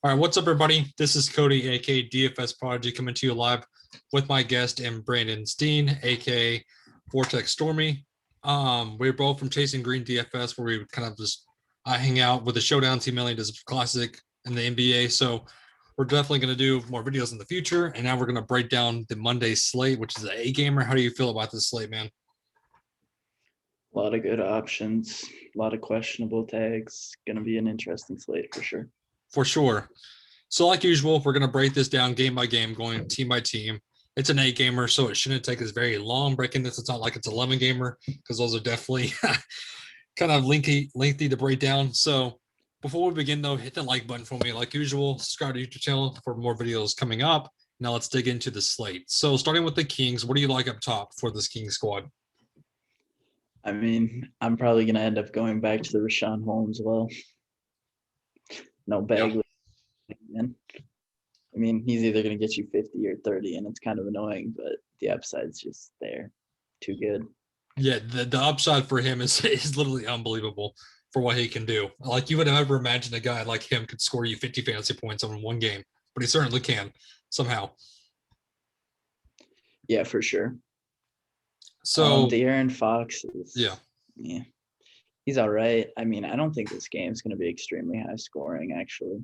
All right, what's up, everybody? This is Cody, aka DFS Prodigy, coming to you live with my guest and Brandon Steen, aka Vortex Stormy. We're both from Chasing Green DFS, where we kind of just hang out with the Showdown team. Mainly does classic in the NBA, so we're definitely going to do more videos in the future. And now we're going to break down the Monday slate, which is the A gamer. How do you feel about this slate, man? A lot of good options, a lot of questionable tags. Going to be an interesting slate for sure. For sure. So like usual, we're going to break this down game by game, going team by team. It's an 8-gamer, so it shouldn't take us very long breaking this. It's not like it's 11-gamer, because those are definitely kind of lengthy to break down. So before we begin, though, hit the like button for me. Like usual, subscribe to the YouTube channel for more videos coming up. Now let's dig into the slate. So starting with the Kings, what do you like up top for this Kings squad? I mean, I'm probably going to end up going back to the Rashawn Holmes well. No Bagley. Yeah. I mean, he's either going to get you 50 or 30, and it's kind of annoying, but the upside's just there. Too good. Yeah, the upside for him is literally unbelievable for what he can do. Like, you would never imagine a guy like him could score you 50 fantasy points in one game, but he certainly can somehow. Yeah, for sure. So De'Aaron Fox is yeah, he's all right. I mean, I don't think this game's going to be extremely high scoring, actually.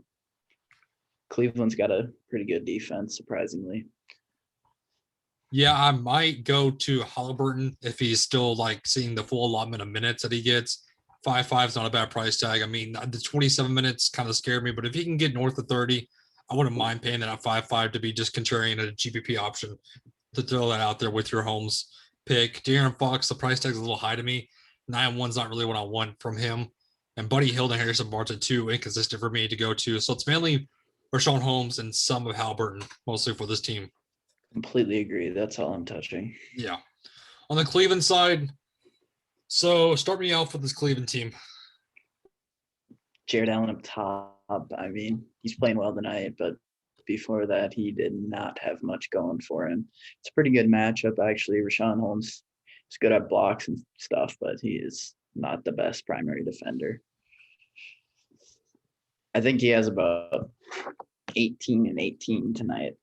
Cleveland's got a pretty good defense, surprisingly. Yeah, I might go to Halliburton if he's still like seeing the full allotment of minutes that he gets. 5.5 is not a bad price tag. I mean, the 27 minutes kind of scared me, but if he can get north of 30, I wouldn't mind paying that at 5.5 to be just contrarian a GPP option to throw that out there with your Holmes pick. De'Aaron Fox, the price tag is a little high to me. 9.1's not really what I want from him. And Buddy Hield and Harrison Barnes are too inconsistent for me to go to. So it's mainly Rashawn Holmes and some of Halliburton, mostly for this team. Completely agree. That's all I'm touching. Yeah. On the Cleveland side, so start me out for this Cleveland team. Jared Allen up top. I mean, he's playing well tonight, but before that, he did not have much going for him. It's a pretty good matchup, actually. Rashawn Holmes is good at blocks and stuff, but he is not the best primary defender. I think he has about 18 and 18 tonight.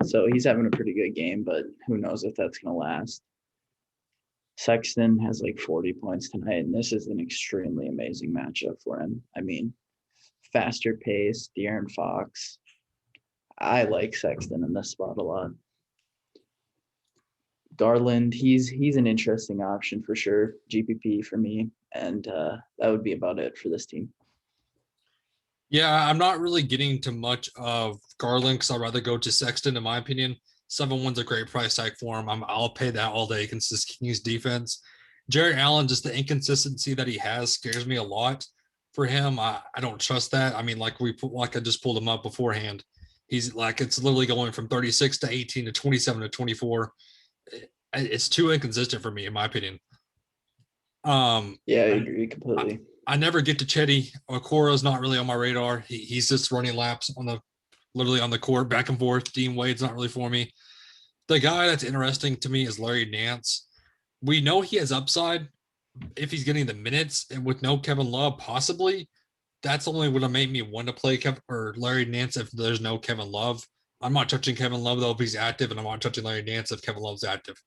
So he's having a pretty good game, but who knows if that's going to last. Sexton has like 40 points tonight, and this is an extremely amazing matchup for him. I mean, faster pace, De'Aaron Fox. I like Sexton in this spot a lot. Garland, he's an interesting option for sure. GPP for me, and that would be about it for this team. Yeah, I'm not really getting to much of Garland because I'd rather go to Sexton, in my opinion. 7.1's a great price tag for him. I'll pay that all day against this Kings defense. Jared Allen, just the inconsistency that he has scares me a lot for him. I don't trust that. I mean, like I just pulled him up beforehand. He's like, it's literally going from 36 to 18 to 27 to 24. It's too inconsistent for me, in my opinion. Yeah, I agree completely. I never get to Chetty. Okoro's not really on my radar. He's just running laps literally on the court, back and forth. Dean Wade's not really for me. The guy that's interesting to me is Larry Nance. We know he has upside if he's getting the minutes, and with no Kevin Love, possibly. That's only would have made me want to play Larry Nance if there's no Kevin Love. I'm not touching Kevin Love though if he's active, and I'm not touching Larry Nance if Kevin Love's active.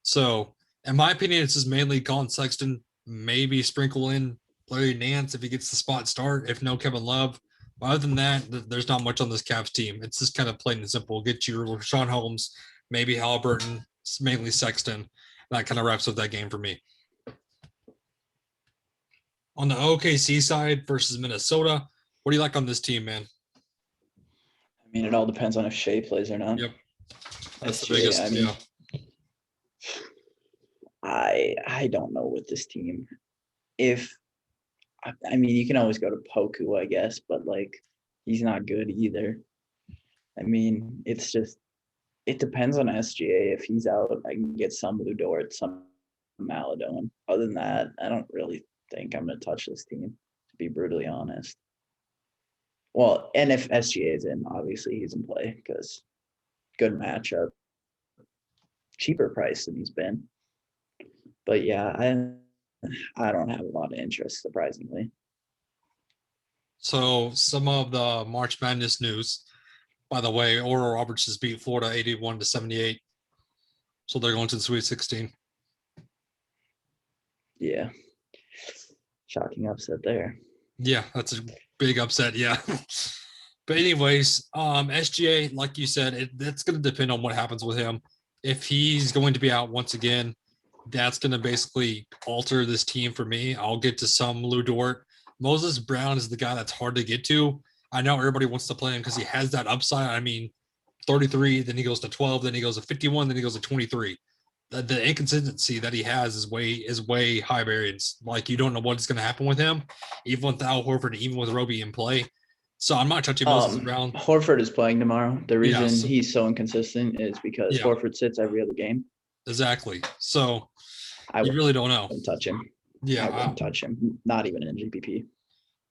So, in my opinion, it's just mainly Colin Sexton. Maybe sprinkle in Larry Nance if he gets the spot start. If no Kevin Love, but other than that, there's not much on this Cavs team. It's just kind of plain and simple. Get your Rashawn Holmes, maybe Halliburton, mainly Sexton. That kind of wraps up that game for me. On the OKC side versus Minnesota, what do you like on this team, man? I mean, it all depends on if Shea plays or not. Yep, that's the biggest. I mean, I don't know with this team. I mean, you can always go to Poku, I guess, but like he's not good either. I mean, it depends on SGA. If he's out, I can get some Ludort, some Maladone. Other than that, I don't really think I'm going to touch this team, to be brutally honest. Well, and if SGA is in, obviously he's in play because good matchup, cheaper price than he's been. But yeah, I don't have a lot of interest, surprisingly. So some of the March Madness news, by the way, Oral Roberts just beat Florida 81-78. So they're going to the Sweet 16. Yeah. Shocking upset there. Yeah, that's a big upset. Yeah. But anyways, SGA, like you said, that's going to depend on what happens with him. If he's going to be out once again, that's going to basically alter this team for me. I'll get to some Lou Dort. Moses Brown is the guy that's hard to get to. I know everybody wants to play him because he has that upside. I mean, 33, then he goes to 12, then he goes to 51, then he goes to 23. The inconsistency that he has is way high variance. Like, you don't know what's going to happen with him, even with Al Horford, even with Roby in play. So I'm not touching Moses Brown. Horford is playing tomorrow. The reason he's so inconsistent is because Horford sits every other game. Exactly. So I really don't know. Wouldn't touch him. Yeah, I wouldn't touch him. Not even in GPP.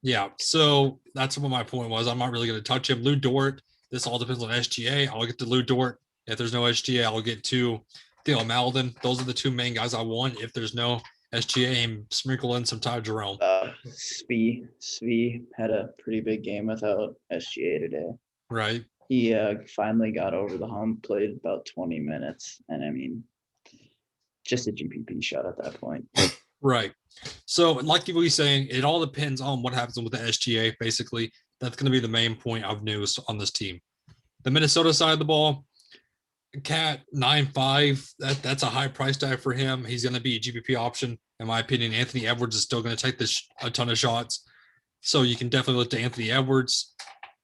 Yeah. So that's what my point was. I'm not really going to touch him. Lou Dort. This all depends on SGA. I'll get to Lou Dort. If there's no SGA, I'll get to Theo Maledon. Those are the two main guys I want. If there's no SGA, and sprinkle in some Ty Jerome. Svi had a pretty big game without SGA today. Right. He finally got over the hump, played about 20 minutes. And I mean, just a GPP shot at that point. Right. So like you were saying, it all depends on what happens with the SGA, basically. That's going to be the main point of news on this team. The Minnesota side of the ball, Cat 9.5, that's a high price tag for him. He's going to be a GPP option. In my opinion, Anthony Edwards is still going to take a ton of shots. So you can definitely look to Anthony Edwards.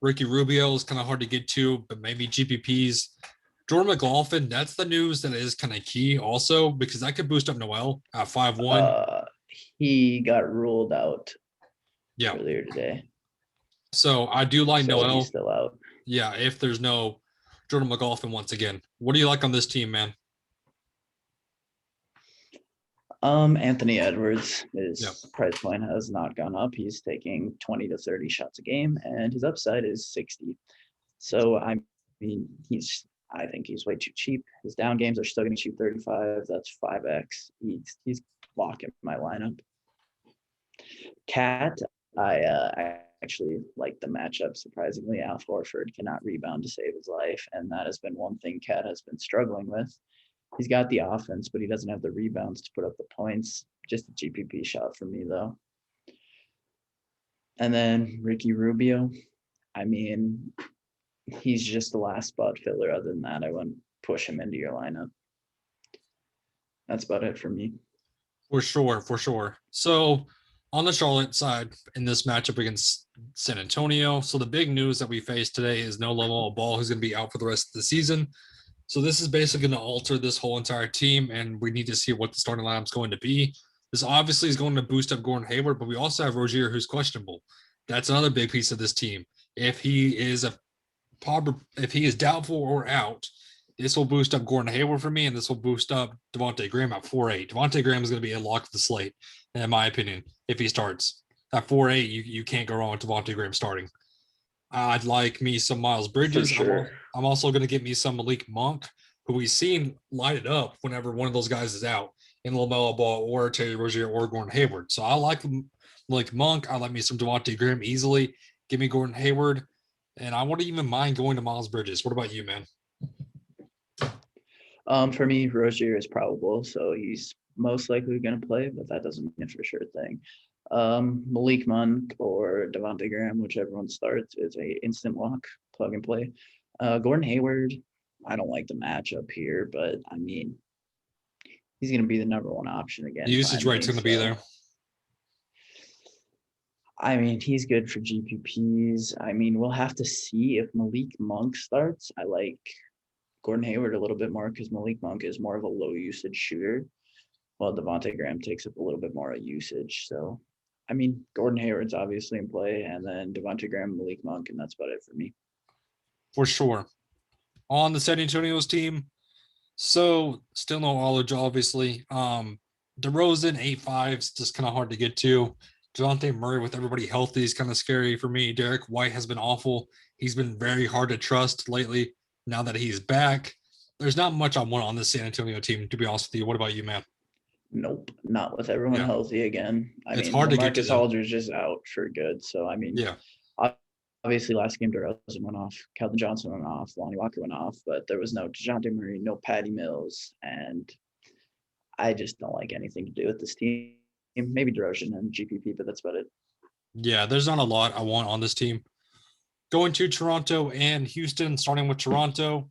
Ricky Rubio is kind of hard to get to, but maybe GPPs. Jordan McLaughlin, that's the news that is kind of key also, because that could boost up Noel at 5'1". He got ruled out earlier today. So I do like Noel. He's still out. Yeah, if there's no Jordan McLaughlin once again. What do you like on this team, man? Anthony Edwards, his price point has not gone up. He's taking 20 to 30 shots a game, and his upside is 60. So I think he's way too cheap. His down games are still going to shoot 35. That's 5x. He's locking my lineup. Cat, I actually like the matchup. Surprisingly, Al Horford cannot rebound to save his life, and that has been one thing Cat has been struggling with. He's got the offense, but he doesn't have the rebounds to put up the points. Just a GPP shot for me, though. And then Ricky Rubio, I mean, he's just the last spot filler. Other than that, I wouldn't push him into your lineup. That's about it for me. For sure. So on the Charlotte side, in this matchup against San Antonio, so the big news that we face today is no LaMelo Ball, who's going to be out for the rest of the season. So this is basically going to alter this whole entire team, and we need to see what the starting lineup is going to be. This obviously is going to boost up Gordon Hayward, but we also have Rozier, who's questionable. That's another big piece of this team. If he is doubtful or out, this will boost up Gordon Hayward for me, and this will boost up Devontae Graham at 4.8. Devontae Graham is going to be a lock of the slate, in my opinion, if he starts. At 4.8, you can't go wrong with Devontae Graham starting. I'd like me some Miles Bridges. Sure. I'm also going to get me some Malik Monk, who we've seen light it up whenever one of those guys is out in LaMelo Ball or Terry Rozier or Gordon Hayward. So I like Malik Monk. I like me some Devontae Graham easily. Give me Gordon Hayward. And I wouldn't even mind going to Miles Bridges. What about you, man? For me, Rozier is probable, so he's most likely going to play, but that doesn't mean for sure thing. Malik Monk or Devontae Graham, whichever one starts, is a instant lock, plug and play. Gordon Hayward, I don't like the matchup here, but I mean, he's going to be the number one option again. The usage rate's going to be there. I mean, he's good for GPPs. I mean, we'll have to see if Malik Monk starts. I like Gordon Hayward a little bit more because Malik Monk is more of a low usage shooter, while Devontae Graham takes up a little bit more of usage. So, I mean, Gordon Hayward's obviously in play, and then Devontae Graham, Malik Monk, and that's about it for me. For sure. On the San Antonio's team, so still no Aldridge, obviously. DeRozan 8.5's just kind of hard to get to. Dejounte Murray with everybody healthy is kind of scary for me. Derek White has been awful. He's been very hard to trust lately. Now that he's back, there's not much I want on this San Antonio team, to be honest with you. What about you, man? Nope, not with everyone healthy again. It's hard to get to Aldridge is out for good. So, I mean, obviously last game DeRozan went off, Calvin Johnson went off, Lonnie Walker went off, but there was no DeJounte Murray, no Patty Mills, and I just don't like anything to do with this team. Maybe DeRozan and GPP, but that's about it. Yeah, there's not a lot I want on this team. Going to Toronto and Houston, starting with Toronto.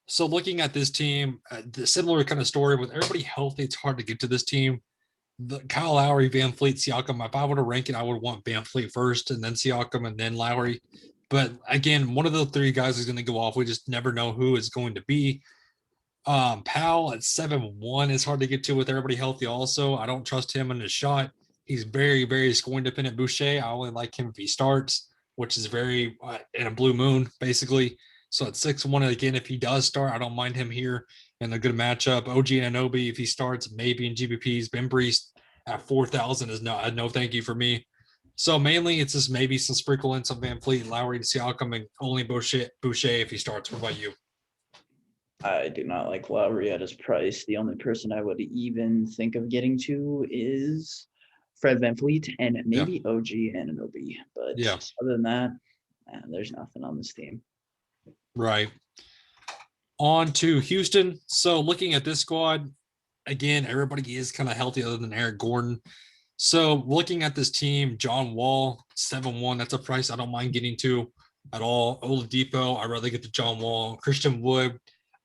So looking at this team, the similar kind of story with everybody healthy, it's hard to get to this team. The Kyle Lowry, Van Fleet, Siakam. If I were to rank it, I would want Van Fleet first, and then Siakam, and then Lowry. But again, one of the three guys is going to go off. We just never know who is going to be. Powell at 7-1 is hard to get to with everybody healthy. Also, I don't trust him in his shot. He's very, very scoring dependent. Boucher, I only like him if he starts, which is very in a blue moon basically. So at 6-1 again, if he does start, I don't mind him here in a good matchup. OG Anunoby, if he starts, maybe in GBPs. Ben Brees at 4,000 is no thank you for me. So mainly it's just maybe some sprinkle in some Van Fleet, Lowry, and Siakam, and only Boucher if he starts. What about you? I do not like Lowry at his price. The only person I would even think of getting to is Fred VanVleet and maybe OG Anunoby. But other than that, there's nothing on this team. Right. On to Houston. So looking at this squad, again, everybody is kind of healthy other than Eric Gordon. So looking at this team, John Wall, 7-1, that's a price I don't mind getting to at all. Oladipo, I'd rather get to John Wall. Christian Wood,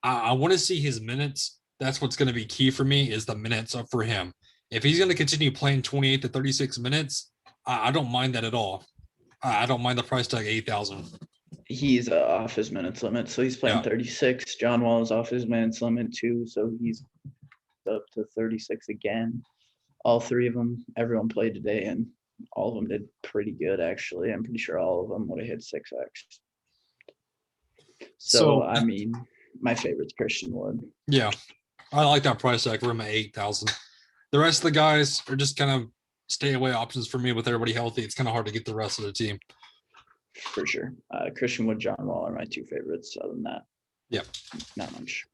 I want to see his minutes. That's what's going to be key for me is the minutes up for him. If he's going to continue playing 28 to 36 minutes, I don't mind that at all. I don't mind the price tag 8,000. He's off his minutes limit, so he's playing 36. John Wall is off his minutes limit too, so he's up to 36 again. All three of them, everyone played today, and all of them did pretty good, actually. I'm pretty sure all of them would have hit 6x. So I mean, my favorite's Christian Wood. Yeah, I like that price tag for him at 8,000. The rest of the guys are just kind of stay away options for me with everybody healthy. It's kind of hard to get the rest of the team. For sure. Christian Wood, John Wall are my two favorites. Other than that, not much.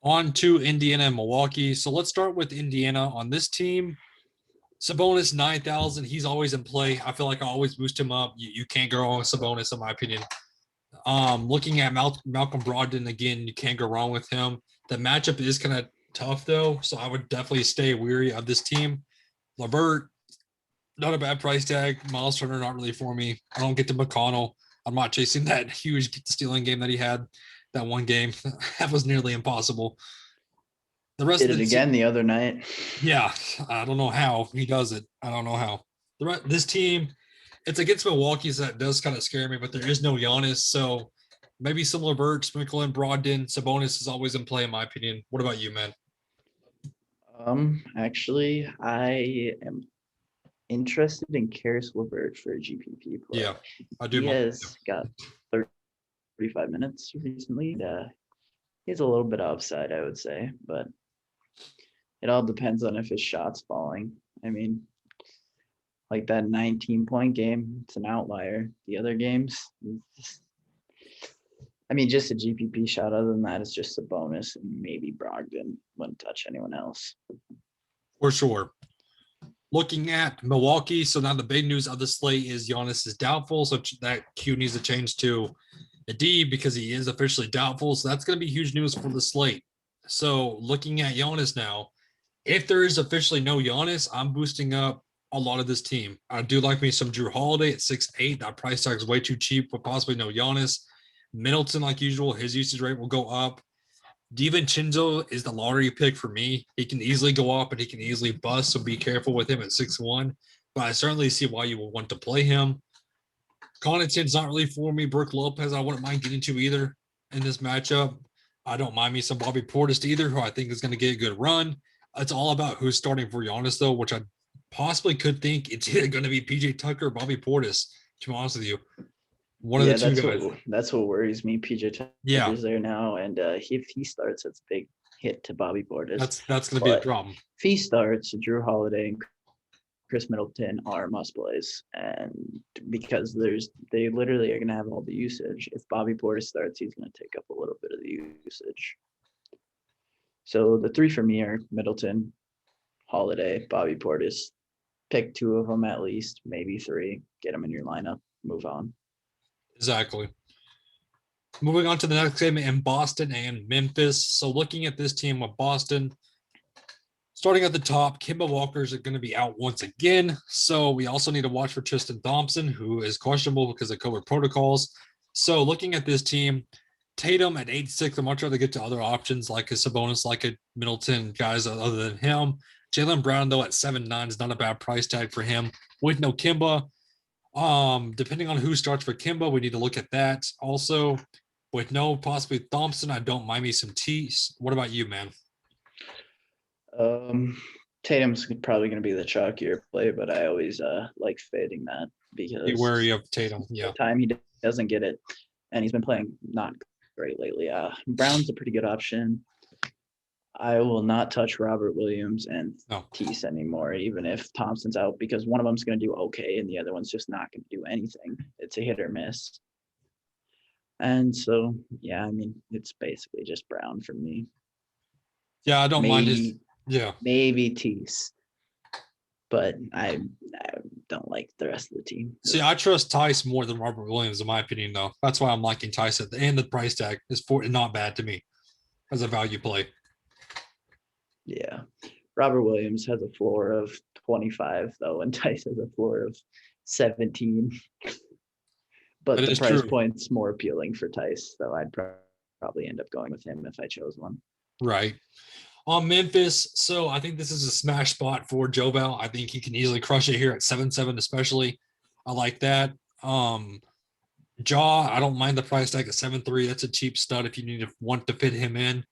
On to Indiana and Milwaukee. So let's start with Indiana on this team. Sabonis, 9,000. He's always in play. I feel like I always boost him up. You can't go wrong with Sabonis, in my opinion. Looking at Malcolm Brogdon, again, you can't go wrong with him. The matchup is kind of tough, though, so I would definitely stay weary of this team. LeVert, not a bad price tag. Miles Turner, not really for me. I don't get to McConnell. I'm not chasing that huge stealing game that he had. That one game that was nearly impossible. The rest did it again the other night. Yeah, I don't know how he does it. I don't know how. This team, it's against Milwaukee, so that does kind of scare me. But there is no Giannis, so maybe some LeVert, sprinkle in Brogdon. Sabonis is always in play, in my opinion. What about you, man? Actually, I am interested in Karis LeVert for a GPP play. Yeah, I do. He has got 35 minutes recently. He has a little bit of upside, I would say, but it all depends on if his shot's falling. I mean, like that 19-point game, it's an outlier. The other games, just a GPP shot. Other than that, it's just a bonus, and maybe Brogdon wouldn't touch anyone else. For sure. Looking at Milwaukee, so now the big news of the slate is Giannis is doubtful, so that Q needs to change to a D because he is officially doubtful. So that's going to be huge news for the slate. So looking at Giannis now, if there is officially no Giannis, I'm boosting up a lot of this team. I do like me some Drew Holiday at 6'8". That price tag is way too cheap for possibly no Giannis. Middleton, like usual, his usage rate will go up. DiVincenzo is the lottery pick for me. He can easily go up and he can easily bust, so be careful with him at 6'1". But I certainly see why you would want to play him. Connaughton's not really for me. Brook Lopez, I wouldn't mind getting to either in this matchup. I don't mind me some Bobby Portis either, who I think is going to get a good run. It's all about who's starting for Giannis, though, which I possibly could think it's either going to be PJ Tucker or Bobby Portis, to be honest with you. One of the two guys. That's what worries me. PJ Tucker's there now, and if he starts, that's a big hit to Bobby Portis. That's going to be the problem. If he starts, Drew Holiday and Chris Middleton are must plays, and because they literally are going to have all the usage. If Bobby Portis starts, he's going to take up a little bit of the usage. So the three for me are Middleton, Holiday, Bobby Portis. Pick two of them at least, maybe three. Get them in your lineup. Move on. Exactly. Moving on to the next game in Boston and Memphis. So looking at this team with Boston, starting at the top, Kemba Walker's are going to be out once again. So we also need to watch for Tristan Thompson, who is questionable because of COVID protocols. So looking at this team, Tatum at 8'6", I'm much rather get to other options like a Sabonis, like a Middleton, guys other than him. Jaylen Brown, though, at 7'9" is not a bad price tag for him. With no Kemba, depending on who starts for Kemba, we need to look at that. Also, with no possibly Thompson, I don't mind me some Tees. What about you, man? Tatum's probably going to be the chalkier play, but I always like fading that Be because wary of Tatum. Yeah. the time he doesn't get it, and he's been playing not great lately. Brown's a pretty good option. I will not touch Robert Williams and No. Tease anymore, even if Thompson's out, because one of them's going to do okay and the other one's just not going to do anything. It's a hit or miss. And so, yeah, I mean, it's basically just Brown for me. Yeah, I don't mind his. Yeah. Maybe Tease, but I don't like the rest of the team. See, I trust Tice more than Robert Williams, in my opinion, though. That's why I'm liking Tice at the end. The price tag is not bad to me as a value play. Yeah. Robert Williams has a floor of 25, though, and Tice has a floor of 17. But the price point's more appealing for Tice, so I'd probably end up going with him if I chose one. Right. On Memphis, so I think this is a smash spot for Jovel. I think he can easily crush it here at 7-7, especially. I like that. Jaw, I don't mind the price tag at 7-3. That's a cheap stud if you want to fit him in.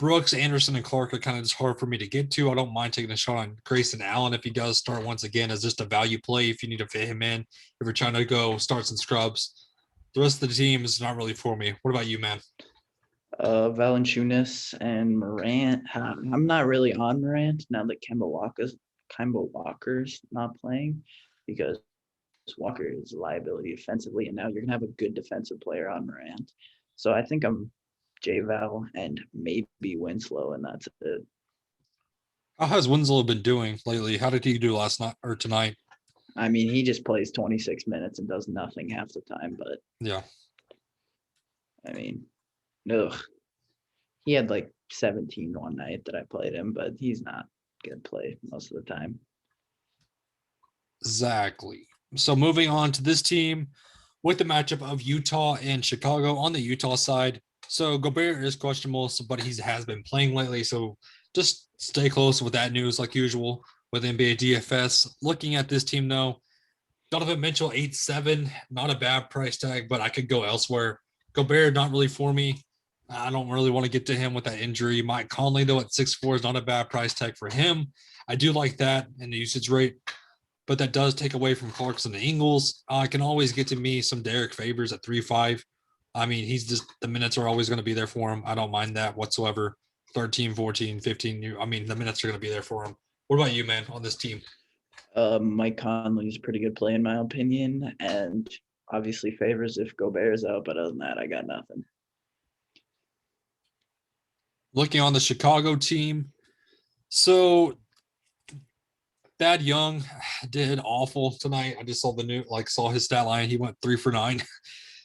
Brooks, Anderson, and Clark are kind of just hard for me to get to. I don't mind taking a shot on Grayson Allen if he does start once again as just a value play if you need to fit him in. If you're trying to go starts and scrubs. The rest of the team is not really for me. What about you, man? Valanciunas and Morant. I'm not really on Morant now that Kemba Walker's not playing because Walker is a liability defensively, and now you're gonna have a good defensive player on Morant. So I think I'm J-Val and maybe Winslow, and that's it. How has Winslow been doing lately? How did he do last night or tonight? I mean, he just plays 26 minutes and does nothing half the time, but yeah. I mean, ugh. He had like 17 one night that I played him, but he's not gonna play most of the time. Exactly. So moving on to this team with the matchup of Utah and Chicago on the Utah side. So Gobert is questionable, but he has been playing lately. So just stay close with that news like usual with NBA DFS. Looking at this team though, Donovan Mitchell 8-7, not a bad price tag, but I could go elsewhere. Gobert not really for me. I don't really want to get to him with that injury. Mike Conley though at 6'4" is not a bad price tag for him. I do like that and the usage rate, but that does take away from Clarkson and Ingles. I can always get to me some Derek Favors at 3-5. I mean, he's just the minutes are always going to be there for him. I don't mind that whatsoever. 13, 14, 15. I mean, the minutes are going to be there for him. What about you, man, on this team? Mike Conley is a pretty good play in my opinion, and obviously Favors if Gobert's out, but other than that, I got nothing. Looking on the Chicago team, so Thad Young did awful tonight. I just saw his stat line. He went 3 for 9.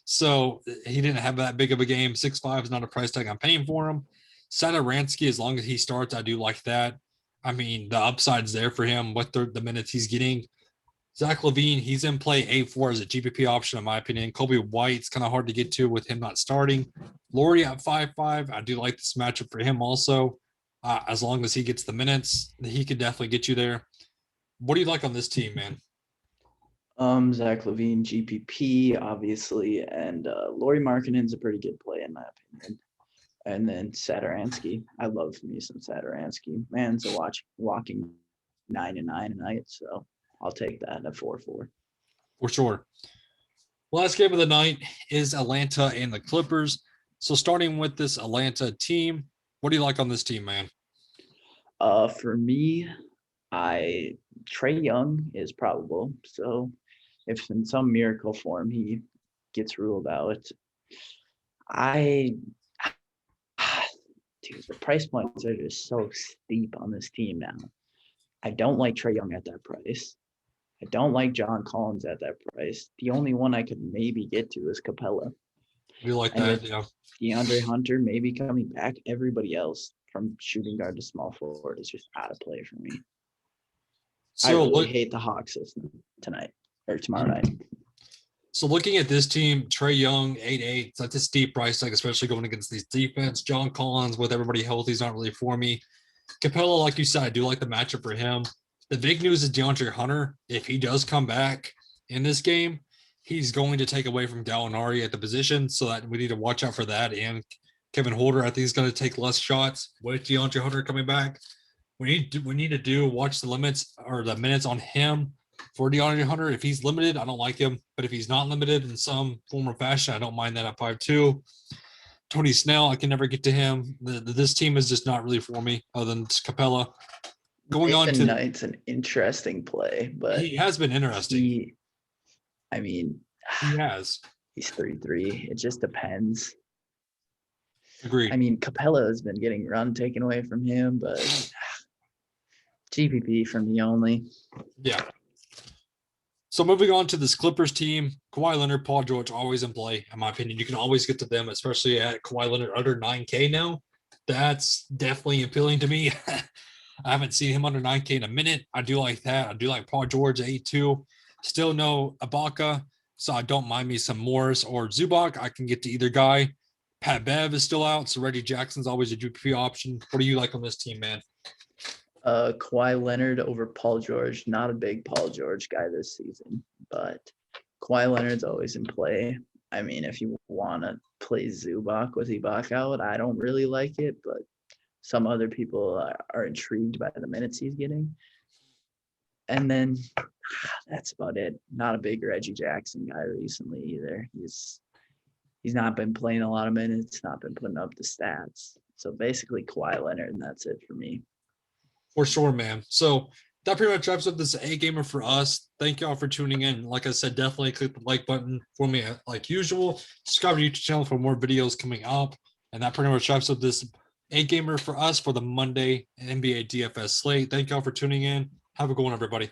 So he didn't have that big of a game. 6'5" is not a price tag I'm paying for him. Satoransky, as long as he starts, I do like that. I mean, the upside's there for him with the minutes he's getting. Zach LaVine, he's in play 8-4 as a GPP option, in my opinion. Kobe White's kind of hard to get to with him not starting. Lowry at 5-5. I do like this matchup for him also. As long as he gets the minutes, he could definitely get you there. What do you like on this team, man? Zach LaVine, GPP, obviously, and Lauri Markkanen's a pretty good play in my opinion. And then Satoransky. I love me some Satoransky. Man's a walking 9-9 a night, so I'll take that at 4-4. For sure. Last game of the night is Atlanta and the Clippers. So starting with this Atlanta team, what do you like on this team, man? For me, Trey Young is probable. So if in some miracle form he gets ruled out, dude, the price points are just so steep on this team now. I don't like Trey Young at that price. I don't like John Collins at that price. The only one I could maybe get to is Capella. You like And that? with Yeah. DeAndre Hunter maybe coming back, everybody else from shooting guard to small forward is just out of play for me. I So really hate the Hawk system tonight or tomorrow night. So looking at this team, Trey Young, 8'8", that's a steep price tag, especially going against these defense. John Collins, with everybody healthy, is not really for me. Capella, like you said, I do like the matchup for him. The big news is DeAndre Hunter. If he does come back in this game, he's going to take away from Gallinari at the position, so that we need to watch out for that. And Kevin Holder, I think, is going to take less shots with DeAndre Hunter coming back. We need to watch the limits or the minutes on him for DeAndre Hunter. If he's limited, I don't like him. But if he's not limited in some form or fashion, I don't mind that at 5'2". Tony Snell, I can never get to him. This team is just not really for me, other than Capella. Going on to Knight's an interesting play, but he has been interesting. He has. He's 3-3. It just depends. Agreed. I mean, Capella has been getting run taken away from him, but GPP for me only. Yeah. So moving on to this Clippers team, Kawhi Leonard, Paul George, always in play, in my opinion. You can always get to them, especially at Kawhi Leonard under 9K now. That's definitely appealing to me. I haven't seen him under 9K in a minute. I do like that. I do like Paul George, 8-2. Still no Ibaka, so I don't mind me some Morris or Zubac. I can get to either guy. Pat Bev is still out, so Reggie Jackson's always a GPP option. What do you like on this team, man? Kawhi Leonard over Paul George. Not a big Paul George guy this season, but Kawhi Leonard's always in play. I mean, if you want to play Zubac with Ibaka out, I don't really like it, but some other people are intrigued by the minutes he's getting. And then that's about it. Not a big Reggie Jackson guy recently either. He's not been playing a lot of minutes, not been putting up the stats. So basically Kawhi Leonard, and that's it for me. For sure, man. So that pretty much wraps up this A gamer for us. Thank y'all for tuning in. Like I said, definitely click the like button for me like usual. Subscribe to the YouTube channel for more videos coming up. And that pretty much wraps up this A gamer for us for the Monday NBA DFS slate. Thank y'all for tuning in. Have a good one, everybody.